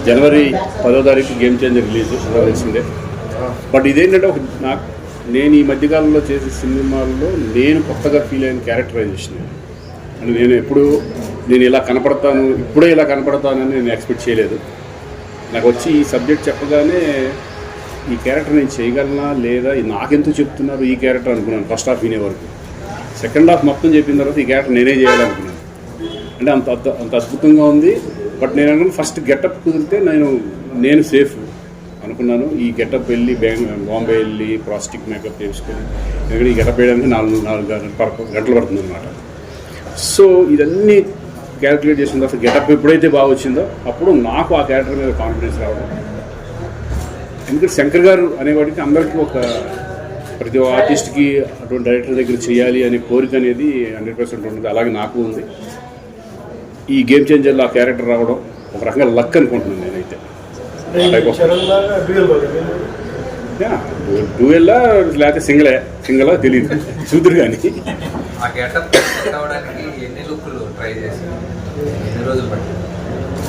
జనవరి 10వ తారీఖు game changer release తెలిసిందే. బట్ ఇదేంటంటే నేను ఈ మధ్యకాలంలో చేసే సినిమాల్లో నేను కొత్తగా ఫీల్ అయిన క్యారెక్టరైజేషన్ అని నేను ఇలా కనపడతాను, ఇప్పుడే ఇలా కనపడతానని నేను ఎక్స్పెక్ట్ చేయలేదు. నాకు వచ్చి ఈ సబ్జెక్ట్ చెప్పగానే ఈ క్యారెక్టర్ నేను చేయగలనా లేదా, నాకెందుకు చెప్తున్నారు ఈ క్యారెక్టర్ అనుకున్నాను ఫస్ట్ హాఫ్ వినే వరకు. సెకండ్ హాఫ్ మొత్తం చెప్పిన తర్వాత ఈ క్యారెక్టర్ నేనే చేయాలనుకున్నాను. అంటే అంత అద్భుతంగా ఉంది. బట్ నేను అనుకున్నాను ఫస్ట్ గెటప్ కుదిరితే నేను సేఫ్ అనుకున్నాను. ఈ గెటప్ వెళ్ళి బాంబే వెళ్ళి ప్రాస్టిక్ మేకప్ చేసుకొని ఎందుకంటే ఈ గెటప్ వేయడానికి 4 గంటలు పడుతుంది అనమాట. సో ఇదన్నీ క్యాల్కులేట్ చేసిన తర్వాత గెటప్ ఎప్పుడైతే బాగా వచ్చిందో అప్పుడు నాకు ఆ క్యారెక్టర్ మీద కాన్ఫిడెన్స్ రావడం. ఎందుకంటే శంకర్ గారు అనేవాడికి అందరికీ ప్రతి ఆర్టిస్ట్కి అటువంటి డైరెక్టర్ దగ్గర చేయాలి అనే కోరిక అనేది 100% ఉంటుంది. అలాగే నాకు ఉంది. ఈ గేమ్ చేంజర్లో ఆ క్యారెక్టర్ రావడం ఒక రకంగా లక్ అనుకుంటున్నాను నేనైతే. డూయల్లా లేకపోతే సింగిలా తెలియదు, చూదురు కానీ.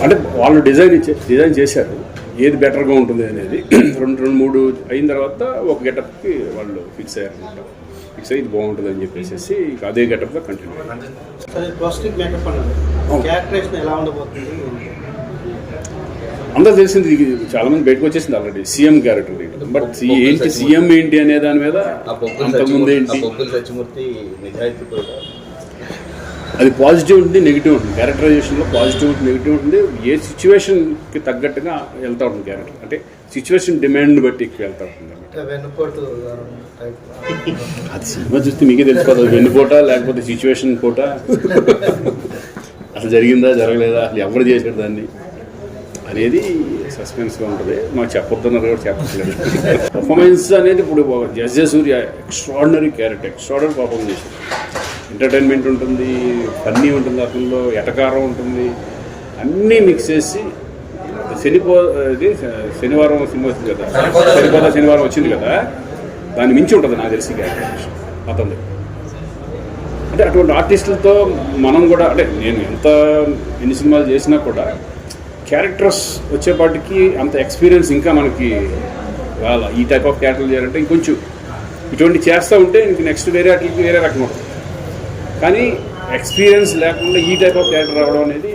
అంటే వాళ్ళు డిజైన్ చేశారు ఏది బెటర్గా ఉంటుంది అనేది. 2-3 అయిన తర్వాత ఒక గెటప్కి వాళ్ళు ఫిక్స్ అయ్యారనమాట. ఫిక్స్ అయ్యి ఇది బాగుంటుంది అని చెప్పేసి అదే గెటప్గా కంటిన్యూ అయ్యారు. అందరూ తెలిసింది, చాలా మంది బయటకు వచ్చేసింది already CM character. But CM ఏంటి అనే దాని మీద అంతకుముందు ఏంటి అది పాజిటివ్ ఉంటుంది, నెగిటివ్ ఉంటుంది. క్యారెక్టరైజేషన్లో పాజిటివ్ ఉంటుంది, నెగిటివ్ ఉంటుంది. ఏ సిచ్యువేషన్కి తగ్గట్టుగా వెళ్తూ ఉంటుంది క్యారెక్టర్. అంటే సిచ్యువేషన్ డిమాండ్ బట్టి వెళ్తూ ఉంటుంది. అది సినిమా చూస్తే మీకే తెలిసిపోతుంది వెన్నుపోట లేకపోతే సిచ్యువేషన్ పోట, అసలు జరిగిందా జరగలేదా, అసలు ఎవరు చేశాడు దాన్ని అనేది సస్పెన్స్గా ఉంటుంది. మాకు చెప్పొద్దన్నారు కూడా చెప్పట్లేదు. పర్ఫార్మెన్స్ అనేది ఇప్పుడు జస్జే సూర్య ఎక్స్ట్రాడినరీ క్యారెక్టర్, ఎక్స్ట్రాడినరీ పర్ఫార్మెన్స్ చేశారు. ఎంటర్టైన్మెంట్ ఉంటుంది, ఫన్నీ ఉంటుంది, అతనిలో ఎటకారం ఉంటుంది, అన్నీ మిక్స్ చేసి శనివారం సినిమా వచ్చింది కదా, శనివారం వచ్చింది కదా, దాన్ని మించి ఉంటుంది నాకు తెలిసి క్యారెక్టర్ అతను. అంటే అటువంటి ఆర్టిస్టులతో మనం కూడా, అంటే నేను ఎన్ని సినిమాలు చేసినా కూడా క్యారెక్టర్స్ వచ్చేపాటికి అంత ఎక్స్పీరియన్స్ ఇంకా మనకి ఈ టైప్ ఆఫ్ క్యారెక్టర్లు చేయాలంటే ఇంకొంచెం ఇటువంటి చేస్తూ ఉంటే ఇంక నెక్స్ట్ వేరే రకం ఉంటుంది. కానీ ఎక్స్పీరియన్స్ లేకుండా ఈ టైప్ ఆఫ్ క్యారెక్టర్ రావడం అనేది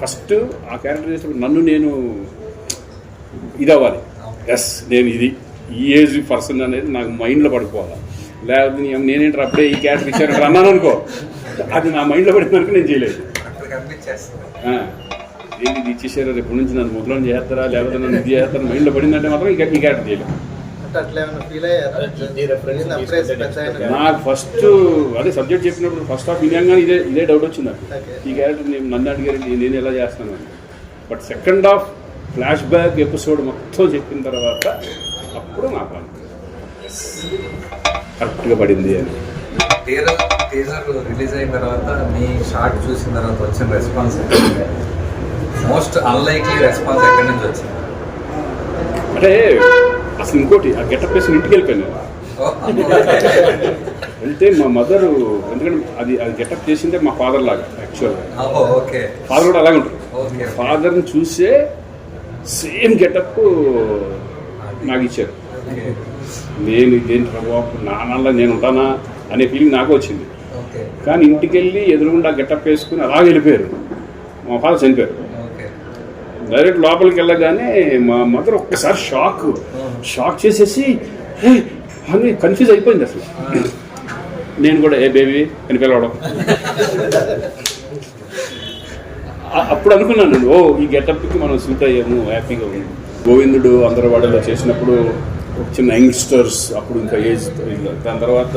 ఫస్ట్ ఆ క్యారెక్టర్ చేసినప్పుడు నేను ఇది అవ్వాలి, ఎస్ నేను ఈ ఏజ్ పర్సన్ అనేది నాకు మైండ్లో పడిపోవాలి. లేకపోతే నేనేంటారు అప్పుడే ఈ క్యారెక్టర్ ఇచ్చారంటే అన్నాను అనుకో, అది నా మైండ్లో పడిపోయినాక నేను చేయలేదు. ఇది ఇచ్చేసారు రేపు నుంచి నన్ను మొదలు చేస్తారా లేకపోతే నన్ను ఇది చేస్తారా మైండ్లో పడిందంటే మాత్రం ఈ క్యారెక్టర్ చేయలేదు. నాకు ఫస్ట్ అదే సబ్జెక్ట్ చెప్పినప్పుడు ఫస్ట్ హాఫ్ వినగానే ఇదే డౌట్ వచ్చింది నాకు. ఈ క్యారెక్టర్ నన్ను అడిగారు నేను ఎలా చేస్తాను. But second half flash back episode మొత్తం చెప్పిన తర్వాత అప్పుడు నాకు కరెక్ట్గా పడింది అని. టీజర్ రిలీజ్ అయిన తర్వాత మీ షార్ట్ చూసిన తర్వాత వచ్చిన రెస్పాన్స్ మోస్ట్ అన్లైక్లీ రెస్పాన్స్ ఎక్కడి నుంచి వచ్చింది? అంటే అసలు ఇంకోటి ఆ గెటప్ వేసి ఇంటికి వెళ్ళిపోయాను. వెళ్తే మా మదరు, ఎందుకంటే అది గెటప్ చేసిందే మా ఫాదర్ లాగా యాక్చువల్గా. ఫాదర్ కూడా అలాగే ఉంటుంది. ఫాదర్ని చూసే సేమ్ గెటప్ నాకు ఇచ్చారు. నేను ఇదేంటి ప్రభావం నాన్నలా నేను ఉంటానా అనే ఫీలింగ్ నాకు వచ్చింది. కానీ ఇంటికి వెళ్ళి ఎదురుగుండా గెటప్ వేసుకుని అలా వెళ్ళిపోయారు. మా ఫాదర్ చనిపోయారు. డైరెక్ట్ లోపలికి వెళ్ళగానే మా మదర్ ఒక్కసారి షాక్ చేసేసి అని కన్ఫ్యూజ్ అయిపోయింది అసలు. నేను కూడా ఏ బేబీ అని పిలవడం. అప్పుడు అనుకున్నాను ఈ గెటప్కి మనం సూట్ అయ్యాము, హ్యాపీగా ఉంది. గోవిందుడు అందరూ వాడలో చేసినప్పుడు చిన్న యంగ్స్టర్స్, అప్పుడు ఇంకా ఏజ్. దాని తర్వాత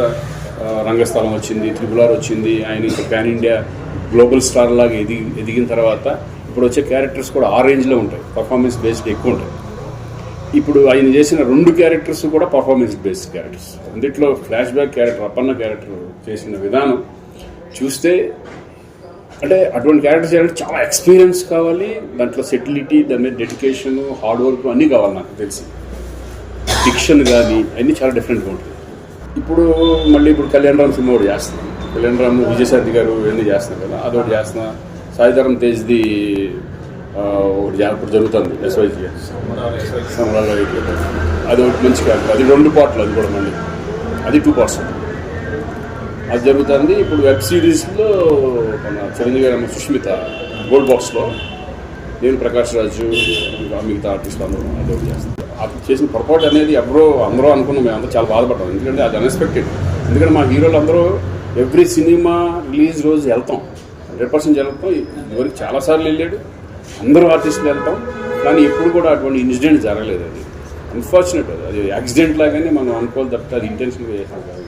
రంగస్థలం వచ్చింది, త్రిపులార్ వచ్చింది. ఆయన ఇంకా ప్యాన్ ఇండియా గ్లోబల్ స్టార్ లాగా ఎదిగిన తర్వాత ఇప్పుడు వచ్చే క్యారెక్టర్స్ కూడా ఆ రేంజ్లో ఉంటాయి, పర్ఫార్మెన్స్ బేస్డ్ ఎక్కువ ఉంటాయి. ఇప్పుడు ఆయన చేసిన 2 క్యారెక్టర్స్ కూడా పర్ఫార్మెన్స్ బేస్డ్ క్యారెక్టర్స్. అందుట్లో flash back character, Appanna character చేసిన విధానం చూస్తే అంటే అటువంటి క్యారెక్టర్స్ చేయాలంటే చాలా ఎక్స్పీరియన్స్ కావాలి. దాంట్లో సెటిలిటీ, దాని మీద డెడికేషన్, హార్డ్ వర్క్ అన్నీ కావాలి. నాకు తెలిసి డిక్షన్ కానీ అన్నీ చాలా డిఫరెంట్గా ఉంటుంది. ఇప్పుడు కళ్యాణ్ రామ్ సినిమా ఒకటి చేస్తున్నాను. కళ్యాణ్ రామ్, విజయశాంతి గారు ఇవన్నీ చేస్తున్నారు కదా, అదొకటి చేస్తున్నా. సాయిధరం తేజ్ది ఒకటి ఇప్పుడు జరుగుతుంది ఎస్వైజీ సమరాలు అది ఒకటి మంచి క్యారెక్టర్, అది 2 పార్ట్లు, అది కూడా మళ్ళీ అది 2 పార్ట్స్ అది జరుగుతుంది. ఇప్పుడు వెబ్ సిరీస్లో మన చిరంజీవి గారు సుష్మిత గోల్డ్ బాక్స్లో, నేను ప్రకాష్ రాజు మిగతా ఆర్టిస్టులు అందరూ అది ఒకటి చేస్తాను. అది చేసిన పొరపాటు అనేది అందరూ అనుకున్నాం, మేము అందరూ చాలా బాధపడ్డాం, ఎందుకంటే అది అన్ఎక్స్పెక్టెడ్. ఎందుకంటే మా హీరోలు అందరూ ఎవ్రీ సినిమా రిలీజ్ రోజు వెళ్తాం, 100% వెళ్తాం. ఇదివరకు చాలాసార్లు వెళ్ళాడు, అందరూ ఆర్టిస్టులు వెళ్తాం, కానీ ఎప్పుడు కూడా అటువంటి ఇన్సిడెంట్ జరగలేదు. అది అన్ఫార్చునేట్, అది యాక్సిడెంట్ లాగానే మనం అనుకోవాలి తప్ప అది ఇంటెన్షన్గా చేసాం కాదు.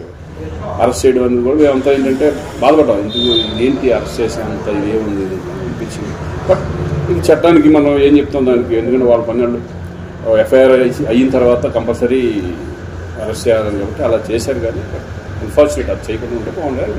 అరెస్ట్ చేయడం అనేది కూడా మేమంతా ఏంటంటే బాధపడ్డాం, ఎందుకు ఏంటి అరెస్ట్ చేసేంత ఇదేముంది అనిపించింది. బట్ ఇది చట్టానికి మనం ఏం చెప్తాం దానికి, ఎందుకంటే వాళ్ళ పన్నెండు ఎఫ్ఐఆర్ అయిన తర్వాత కంపల్సరీ అరెస్ట్ చేయాలని కాబట్టి అలా చేశారు. కానీ అన్ఫార్చునేట్ అది చేయకుండా ఉంటే బాగుండేది.